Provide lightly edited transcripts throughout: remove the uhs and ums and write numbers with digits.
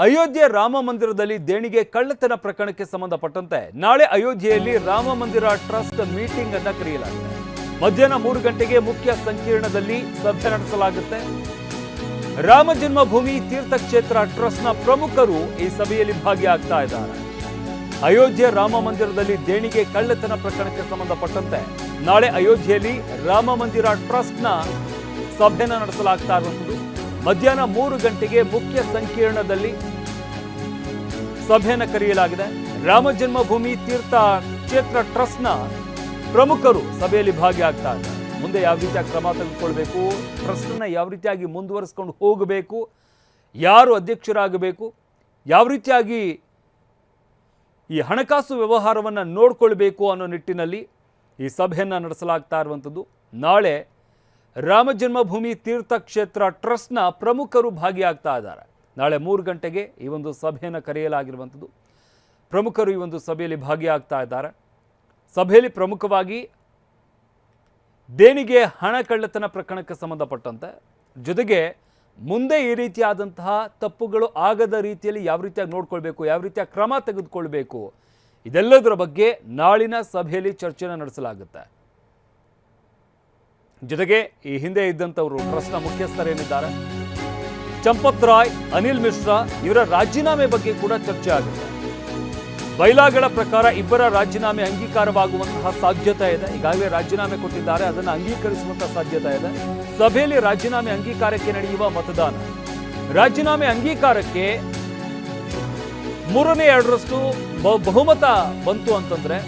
ಅಯೋಧ್ಯೆ ರಾಮ ಮಂದಿರದಲ್ಲಿ ದೇಣಿಗೆ ಕಳ್ಳತನ ಪ್ರಕರಣಕ್ಕೆ ಸಂಬಂಧಪಟ್ಟಂತೆ ನಾಳೆ ಅಯೋಧ್ಯೆಯಲ್ಲಿ ರಾಮ ಮಂದಿರ ಟ್ರಸ್ಟ್ ಮೀಟಿಂಗ್ ಅನ್ನು ಕರೆಯಲಾಗಿದೆ. ಮಧ್ಯಾಹ್ನ 3 ಗಂಟೆಗೆ ಮುಖ್ಯ ಸಂಕೀರ್ಣದಲ್ಲಿ ಸಭೆ ನಡೆಸಲಾಗುತ್ತೆ. ರಾಮ ಜನ್ಮಭೂಮಿ ತೀರ್ಥಕ್ಷೇತ್ರ ಟ್ರಸ್ಟ್ನ ಪ್ರಮುಖರು ಈ ಸಭೆಯಲ್ಲಿ ಭಾಗಿಯಾಗ್ತಾ ಇದ್ದಾರೆ. ಅಯೋಧ್ಯೆ ರಾಮ ಮಂದಿರದಲ್ಲಿ ದೇಣಿಗೆ ಕಳ್ಳತನ ಪ್ರಕರಣಕ್ಕೆ ಸಂಬಂಧಪಟ್ಟಂತೆ ನಾಳೆ ಅಯೋಧ್ಯೆಯಲ್ಲಿ ರಾಮ ಮಂದಿರ ಟ್ರಸ್ಟ್ನ ಸಭೆಯನ್ನು ನಡೆಸಲಾಗ್ತಾ ಇರುವಂಥದ್ದು. ಮಧ್ಯಾಹ್ನ 3 ಗಂಟೆಗೆ ಮುಖ್ಯ ಸಂಕೀರ್ಣದಲ್ಲಿ ಸಭೆಯನ್ನು ಕರೆಯಲಾಗಿದೆ. ರಾಮ ಜನ್ಮಭೂಮಿ ತೀರ್ಥ ಕ್ಷೇತ್ರ ಟ್ರಸ್ಟ್ನ ಪ್ರಮುಖರು ಸಭೆಯಲ್ಲಿ ಭಾಗಿಯಾಗ್ತಾ ಇದ್ದಾರೆ. ಮುಂದೆ ಯಾವ ರೀತಿಯಾಗಿ ಕ್ರಮ ತೆಗೆದುಕೊಳ್ಬೇಕು, ಟ್ರಸ್ಟ್ನ ಯಾವ ರೀತಿಯಾಗಿ ಮುಂದುವರಿಸಿಕೊಂಡು ಹೋಗಬೇಕು, ಯಾರು ಅಧ್ಯಕ್ಷರಾಗಬೇಕು, ಯಾವ ರೀತಿಯಾಗಿ ಈ ಹಣಕಾಸು ವ್ಯವಹಾರವನ್ನು ನೋಡಿಕೊಳ್ಬೇಕು ಅನ್ನೋ ನಿಟ್ಟಿನಲ್ಲಿ ಈ ಸಭೆಯನ್ನು ನಡೆಸಲಾಗ್ತಾ ಇರುವಂಥದ್ದು. ನಾಳೆ ರಾಮ ಜನ್ಮಭೂಮಿ ತೀರ್ಥಕ್ಷೇತ್ರ ಟ್ರಸ್ಟ್ನ ಪ್ರಮುಖರು ಭಾಗಿಯಾಗ್ತಾ ಇದ್ದಾರೆ. ನಾಳೆ 3 ಗಂಟೆಗೆ ಈ ಒಂದು ಸಭೆಯನ್ನು ಕರೆಯಲಾಗಿರುವಂಥದ್ದು. ಪ್ರಮುಖರು ಈ ಒಂದು ಸಭೆಯಲ್ಲಿ ಭಾಗಿಯಾಗ್ತಾ ಇದ್ದಾರೆ. ಸಭೆಯಲ್ಲಿ ಪ್ರಮುಖವಾಗಿ ದೇಣಿಗೆ ಹಣ ಕಳ್ಳತನ ಪ್ರಕರಣಕ್ಕೆ ಸಂಬಂಧಪಟ್ಟಂತೆ, ಜೊತೆಗೆ ಮುಂದೆ ಈ ರೀತಿಯಾದಂತಹ ತಪ್ಪುಗಳು ಆಗದ ರೀತಿಯಲ್ಲಿ ಯಾವ ರೀತಿಯಾಗಿ ನೋಡ್ಕೊಳ್ಬೇಕು, ಯಾವ ರೀತಿಯ ಕ್ರಮ ತೆಗೆದುಕೊಳ್ಬೇಕು, ಇದೆಲ್ಲದರ ಬಗ್ಗೆ ನಾಳಿನ ಸಭೆಯಲ್ಲಿ ಚರ್ಚೆಯನ್ನು ನಡೆಸಲಾಗುತ್ತೆ. ಜೊತೆಗೆ ಈ ಹಿಂದೆ ಇದ್ದಂಥವರು ಟ್ರಸ್ಟ್ನ ಮುಖ್ಯಸ್ಥರೇನಿದ್ದಾರೆ ಚಂಪತ್ ರಾಯ್, ಅನಿಲ್ ಮಿಶ್ರಾ, ಇವರ ರಾಜೀನಾಮೆ ಬಗ್ಗೆ ಕೂಡ ಚರ್ಚೆ ಆಗುತ್ತೆ. ಬೈಲಾಗಳ ಪ್ರಕಾರ ಇಬ್ಬರ ರಾಜೀನಾಮೆ ಅಂಗೀಕಾರವಾಗುವಂತಹ ಸಾಧ್ಯತೆ ಇದೆ. ಈಗಾಗಲೇ ರಾಜೀನಾಮೆ ಕೊಟ್ಟಿದ್ದಾರೆ, ಅದನ್ನು ಅಂಗೀಕರಿಸುವಂತಹ ಸಾಧ್ಯತೆ ಇದೆ. ಸಭೆಯಲ್ಲಿ ರಾಜೀನಾಮೆ ಅಂಗೀಕಾರಕ್ಕೆ ನಡೆಯುವ ಮತದಾನ, ರಾಜೀನಾಮೆ ಅಂಗೀಕಾರಕ್ಕೆ 3/2 ಬಹುಮತ ಬಂತು ಅಂತಂದ್ರೆ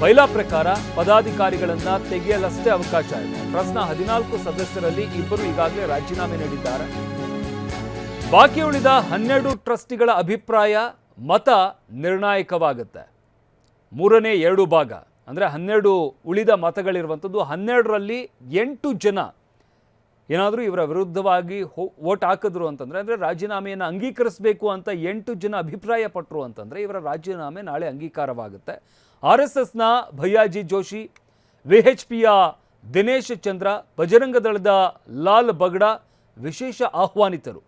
ಬೈಲಾ ಪ್ರಕಾರ ಪದಾಧಿಕಾರಿಗಳನ್ನ ತೆಗೆಯಲಷ್ಟೇ ಅವಕಾಶ ಇದೆ. ಟ್ರಸ್ಟ್ನ 14 ಸದಸ್ಯರಲ್ಲಿ ಇಬ್ಬರು ಈಗಾಗಲೇ ರಾಜೀನಾಮೆ ನೀಡಿದ್ದಾರೆ. ಬಾಕಿ ಉಳಿದ 12 ಟ್ರಸ್ಟಿಗಳ ಅಭಿಪ್ರಾಯ ಮತ ನಿರ್ಣಾಯಕವಾಗುತ್ತೆ. 3/2 ಭಾಗ ಅಂದರೆ 12 ಉಳಿದ ಮತಗಳಿರುವಂಥದ್ದು. 12ರಲ್ಲಿ 8 ಜನ ಏನಾದರೂ ಇವರ ವಿರುದ್ಧವಾಗಿ ವೋಟ್ ಹಾಕಿದ್ರು ಅಂತಂದರೆ, ಅಂದರೆ ರಾಜೀನಾಮೆಯನ್ನು ಅಂಗೀಕರಿಸಬೇಕು ಅಂತ 8 ಜನ ಅಭಿಪ್ರಾಯ ಪಟ್ಟರು ಅಂತಂದರೆ ಇವರ ರಾಜೀನಾಮೆ ನಾಳೆ ಅಂಗೀಕಾರವಾಗುತ್ತೆ. RSSನ ಭಯ್ಯಾಜಿ ಜೋಶಿ, VHPಯ ದಿನೇಶ್ ಚಂದ್ರ, ಬಜರಂಗ ದಳದ ಲಾಲ್ ಬಗಡಾ ವಿಶೇಷ ಆಹ್ವಾನಿತರು.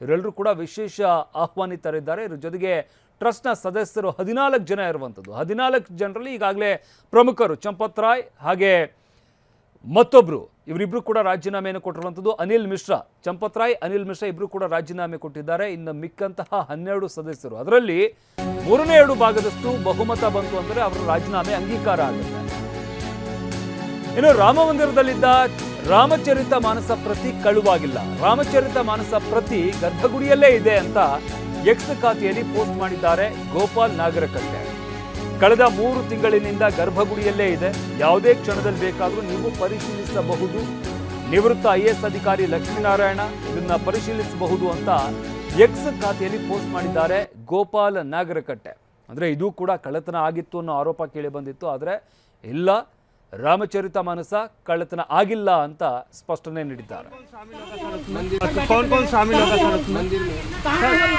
ಇವರೆಲ್ಲರೂ ಕೂಡ ವಿಶೇಷ ಆಹ್ವಾನಿತರಿದ್ದಾರೆ. ಇದ್ರ ಜೊತೆಗೆ ಟ್ರಸ್ಟ್ನ ಸದಸ್ಯರು 14 ಜನ ಇರುವಂಥದ್ದು. 14 ಜನರಲ್ಲಿ ಈಗಾಗಲೇ ಪ್ರಮುಖರು ಚಂಪತ್ ರಾಯ್ ಹಾಗೆ ಮತ್ತೊಬ್ಬರು, ಇವರಿಬ್ಬರು ಕೂಡ ರಾಜೀನಾಮೆಯನ್ನು ಕೊಟ್ಟಿರುವಂಥದ್ದು. ಅನಿಲ್ ಮಿಶ್ರಾ, ಚಂಪತ್ ರಾಯ್, ಅನಿಲ್ ಮಿಶ್ರಾ ಇಬ್ಬರು ಕೂಡ ರಾಜೀನಾಮೆ ಕೊಟ್ಟಿದ್ದಾರೆ. ಇನ್ನು ಮಿಕ್ಕಂತಹ 12 ಸದಸ್ಯರು, ಅದರಲ್ಲಿ 3/2 ಭಾಗದಷ್ಟು ಬಹುಮತ ಬಂತು ಅಂದರೆ ಅವರ ರಾಜೀನಾಮೆ ಅಂಗೀಕಾರ ಆಗುತ್ತೆ. ಇನ್ನು ರಾಮ ಮಂದಿರದಲ್ಲಿದ್ದ ರಾಮಚರಿತ ಮಾನಸ ಪ್ರತಿ ಕಳುವಾಗಿಲ್ಲ. ರಾಮಚರಿತ ಮಾನಸ ಪ್ರತಿ ಗರ್ಭಗುಡಿಯಲ್ಲೇ ಇದೆ ಅಂತ ಎಕ್ಸ್ ಖಾತೆಯಲ್ಲಿ ಪೋಸ್ಟ್ ಮಾಡಿದ್ದಾರೆ ಗೋಪಾಲ್ ನಾಗರಕಟ್ಟೆ. ಕಳೆದ 3 ತಿಂಗಳಿನಿಂದ ಗರ್ಭಗುಡಿಯಲ್ಲೇ ಇದೆ, ಯಾವುದೇ ಕ್ಷಣದಲ್ಲಿ ಬೇಕಾದರೂ ನೀವು ಪರಿಶೀಲಿಸಬಹುದು. ನಿವೃತ್ತ IAS ಅಧಿಕಾರಿ ಲಕ್ಷ್ಮೀನಾರಾಯಣ ಇದನ್ನ ಪರಿಶೀಲಿಸಬಹುದು ಅಂತ ಎಕ್ಸ್ ಖಾತೆಯಲ್ಲಿ ಪೋಸ್ಟ್ ಮಾಡಿದ್ದಾರೆ ಗೋಪಾಲ್ ನಾಗರಕಟ್ಟೆ. ಅಂದರೆ ಇದು ಕೂಡ ಕಳ್ಳತನ ಆಗಿತ್ತು ಅನ್ನೋ ಆರೋಪ ಕೇಳಿ ಬಂದಿತ್ತು. ಆದರೆ ಇಲ್ಲ, ರಾಮಚರಿತ ಮಾನಸ ಕಳ್ಳತನ ಆಗಿಲ್ಲ ಅಂತ ಸ್ಪಷ್ಟನೆ ನೀಡಿದ್ದಾರೆ. कौन कौन शामिल होगा सर मंदिर में?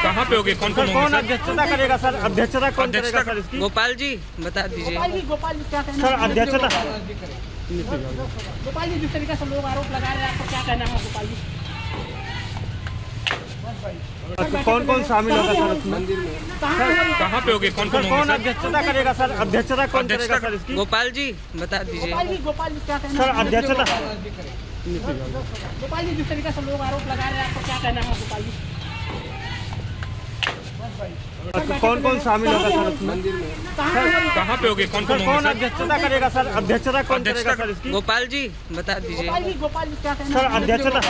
कहाँ पे होगी? कौन कौन अध्यक्षता करेगा सर? अध्यक्षता कौन करेगा सर इसकी? गोपाल जी बता दीजिए। गोपाल जी क्या कहना सर अध्यक्षता गोपाल जी जिस तरीके से लोग आरोप लगा रहे हैं, आपको क्या कहना है गोपाल जी? कौन कौन शामिल होगा सर मंदिर में? कहाँ पे होगी? कौन अध्यक्षता करेगा सर? अध्यक्षता कौन करेगा सर इसकी? गोपाल जी बता दीजिए। गोपाल जी क्या कहना सर अध्यक्षता गोपाल जी जिस तरीके से लोग आरोप लगा रहे हैं, आपको क्या कहना है गोपाल जी? कौन कौन शामिल होगा सर मंदिर में? कहाँ पे होगी? कौन अध्यक्षता करेगा सर? अध्यक्षता कौन करेगा सर इसकी? गोपाल जी बता दीजिए। गोपाल जी क्या कहना सर अध्यक्षता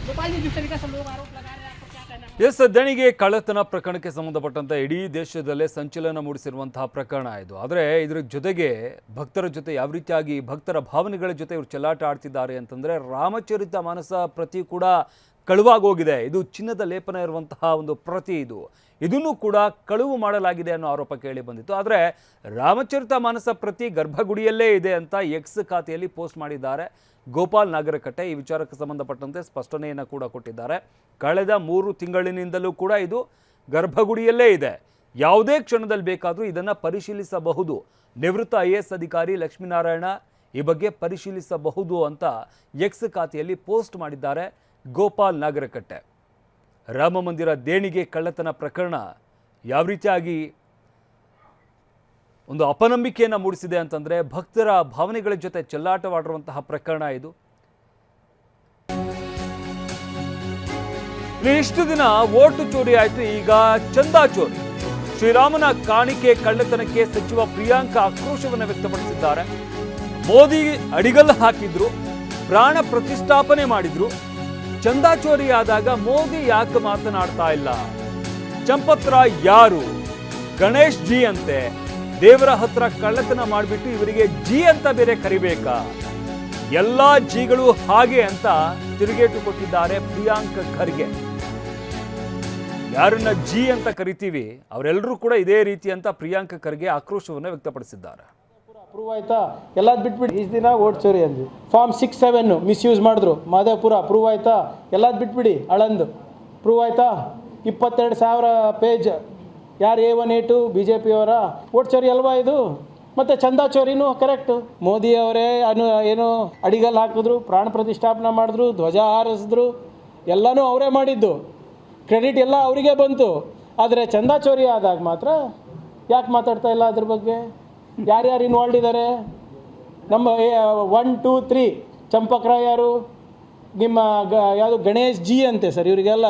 गोपाल जी जिस तरीके से लोग आरोप लगा रहे हैं, आपको क्या कहना है? ಎಸ್, ದೇಣಿಗೆ ಕಳ್ಳತನ ಪ್ರಕರಣಕ್ಕೆ ಸಂಬಂಧಪಟ್ಟಂತೆ ಇಡೀ ದೇಶದಲ್ಲೇ ಸಂಚಲನ ಮೂಡಿಸಿರುವಂತಹ ಪ್ರಕರಣ ಇದು. ಆದರೆ ಇದರ ಜೊತೆಗೆ ಭಕ್ತರ ಜೊತೆ ಯಾವ ರೀತಿಯಾಗಿ ಭಕ್ತರ ಭಾವನೆಗಳ ಜೊತೆ ಇವರು ಚೆಲ್ಲಾಟ ಆಡ್ತಿದ್ದಾರೆ ಅಂತಂದರೆ, ರಾಮಚರಿತ ಮಾನಸ ಪ್ರತಿ ಕೂಡ ಕಳುವಾಗೋಗಿದೆ. ಇದು ಚಿನ್ನದ ಲೇಪನ ಇರುವಂತಹ ಒಂದು ಪ್ರತಿ, ಇದನ್ನು ಕೂಡ ಕಳುವು ಮಾಡಲಾಗಿದೆ ಅನ್ನೋ ಆರೋಪ ಕೇಳಿ ಬಂದಿತ್ತು. ಆದರೆ ರಾಮಚರಿತ ಮಾನಸ ಪ್ರತಿ ಗರ್ಭಗುಡಿಯಲ್ಲೇ ಇದೆ ಅಂತ ಎಕ್ಸ್ ಖಾತೆಯಲ್ಲಿ ಪೋಸ್ಟ್ ಮಾಡಿದ್ದಾರೆ ಗೋಪಾಲ್ ನಾಗರಕಟ್ಟೆ. ಈ ವಿಚಾರಕ್ಕೆ ಸಂಬಂಧಪಟ್ಟಂತೆ ಸ್ಪಷ್ಟನೆಯನ್ನು ಕೂಡ ಕೊಟ್ಟಿದ್ದಾರೆ. ಕಳೆದ 3 ತಿಂಗಳಿನಿಂದಲೂ ಕೂಡ ಇದು ಗರ್ಭಗುಡಿಯಲ್ಲೇ ಇದೆ, ಯಾವುದೇ ಕ್ಷಣದಲ್ಲಿ ಬೇಕಾದರೂ ಇದನ್ನು ಪರಿಶೀಲಿಸಬಹುದು. ನಿವೃತ್ತ IAS ಅಧಿಕಾರಿ ಲಕ್ಷ್ಮೀನಾರಾಯಣ ಈ ಬಗ್ಗೆ ಪರಿಶೀಲಿಸಬಹುದು ಅಂತ ಎಕ್ಸ್ ಖಾತೆಯಲ್ಲಿ ಪೋಸ್ಟ್ ಮಾಡಿದ್ದಾರೆ ಗೋಪಾಲ್ ನಾಗರಕಟ್ಟೆ. ರಾಮ ಮಂದಿರ ದೇಣಿಗೆ ಕಳ್ಳತನ ಪ್ರಕರಣ ಯಾವ ರೀತಿಯಾಗಿ ಒಂದು ಅಪನಂಬಿಕೆಯನ್ನು ಮೂಡಿಸಿದೆ ಅಂತಂದರೆ ಭಕ್ತರ ಭಾವನೆಗಳ ಜೊತೆ ಚೆಲ್ಲಾಟವಾಡಿರುವಂತಹ ಪ್ರಕರಣ ಇದು. ಇಷ್ಟು ದಿನ ಓಟು ಚೋರಿ ಆಯಿತು, ಈಗ ಚಂದಾ ಚೋರಿ. ಶ್ರೀರಾಮನ ಕಾಣಿಕೆ ಕಳ್ಳತನಕ್ಕೆ ಸಚಿವ ಪ್ರಿಯಾಂಕ ಆಕ್ರೋಶವನ್ನು ವ್ಯಕ್ತಪಡಿಸಿದ್ದಾರೆ. ಮೋದಿ ಅಡಿಗಲ್ಲು ಹಾಕಿದ್ರು, ಪ್ರಾಣ ಪ್ರತಿಷ್ಠಾಪನೆ ಮಾಡಿದ್ರು, ಚಂದಾ ಚೋರಿ ಆದಾಗ ಮೋದಿ ಯಾಕೆ ಮಾತನಾಡ್ತಾ ಇಲ್ಲ? ಚಂಪತ್ರ ಯಾರು? ಗಣೇಶ್ ಜಿ ಅಂತೆ. ದೇವರ ಹತ್ರ ಕಳ್ಳತನ ಮಾಡಿಬಿಟ್ಟು ಇವರಿಗೆ ಜಿ ಅಂತ ಬೇರೆ ಕರಿಬೇಕಾ? ಎಲ್ಲಾ ಜಿಗಳು ಹಾಗೆ ಅಂತ ತಿರುಗೇಟು ಕೊಟ್ಟಿದ್ದಾರೆ ಪ್ರಿಯಾಂಕ್ ಖರ್ಗೆ. ಯಾರನ್ನ ಜಿ ಅಂತ ಕರಿತೀವಿ ಅವರೆಲ್ಲರೂ ಕೂಡ ಇದೇ ರೀತಿ ಅಂತ ಪ್ರಿಯಾಂಕ್ ಖರ್ಗೆ ಆಕ್ರೋಶವನ್ನು ವ್ಯಕ್ತಪಡಿಸಿದ್ದಾರೆ. ಪ್ರೂವ್ ಆಯ್ತಾ? ಎಲ್ಲದು ಬಿಟ್ಬಿಡಿ. ಇಷ್ಟು ದಿನ ಓಟ್ ಚೋರಿ ಅಂದ್ವಿ, ಫಾರ್ಮ್ 6-7 ಮಿಸ್ಯೂಸ್ ಮಾಡಿದ್ರು ಮಾದೇಪುರ, ಪ್ರೂವ್ ಆಯ್ತಾ? ಎಲ್ಲದು ಬಿಟ್ಬಿಡಿ. ಆಳಂದು ಪ್ರೂವ್ ಆಯ್ತಾ? 22,000 ಪೇಜ್. ಯಾರು A1 A2 BJP ಅವರ ಓಟ್ ಚೋರಿ ಅಲ್ವಾ ಇದು? ಮತ್ತು ಚಂದಾ ಚೋರಿನೂ ಕರೆಕ್ಟು. ಮೋದಿ ಅವರೇ ಏನು ಅಡಿಗಲ್ಲು ಹಾಕಿದ್ರು, ಪ್ರಾಣ ಪ್ರತಿಷ್ಠಾಪನೆ ಮಾಡಿದ್ರು, ಧ್ವಜ ಹಾರಿಸಿದ್ರು, ಎಲ್ಲನೂ ಅವರೇ ಮಾಡಿದ್ದು. ಕ್ರೆಡಿಟ್ ಎಲ್ಲ ಅವರಿಗೆ ಬಂತು. ಆದರೆ ಚಂದಾ ಚೋರಿ ಆದಾಗ ಮಾತ್ರ ಯಾಕೆ ಮಾತಾಡ್ತಾ ಇಲ್ಲ ಅದ್ರ ಬಗ್ಗೆ? ಯಾರ್ಯಾರು ಇನ್ವಾಲ್ವ್ ಇದ್ದಾರೆ? ನಮ್ಮ 1 2 3 ಚಂಪಕ್ರಾಯ್ ಯಾರು? ನಿಮ್ಮ ಯಾವುದು ಗಣೇಶ್ ಜಿ ಅಂತೆ ಸರ್. ಇವರಿಗೆಲ್ಲ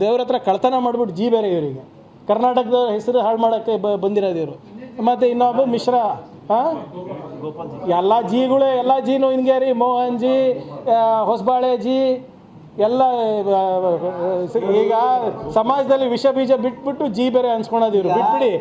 ದೇವ್ರ ಹತ್ರ ಕಳ್ತನ ಮಾಡಿಬಿಟ್ಟು ಜಿ ಬೇರೆ ಇವರಿಗೆ. ಕರ್ನಾಟಕದ ಹೆಸರು ಹಾಳು ಮಾಡೋಕ್ಕೆ ಬಂದಿರೋದು ಇವರು. ಮತ್ತು ಇನ್ನೊಬ್ಬ ಮಿಶ್ರಾ, ಹಾಂ, ಎಲ್ಲ ಜಿಗಳೇ, ಎಲ್ಲ ಜಿನೂ ಹಿಂಗೆ ರೀ. ಮೋಹನ್ ಜಿ, ಹೊಸಬಾಳೆ ಜಿ ಎಲ್ಲ ಈಗ ಸಮಾಜದಲ್ಲಿ ವಿಷ ಬೀಜ ಬಿಟ್ಬಿಟ್ಟು ಜಿ ಬೇರೆ ಅನ್ಸ್ಕೊಳೋದು ಇವರು. ಬಿಟ್ಬಿಡಿ.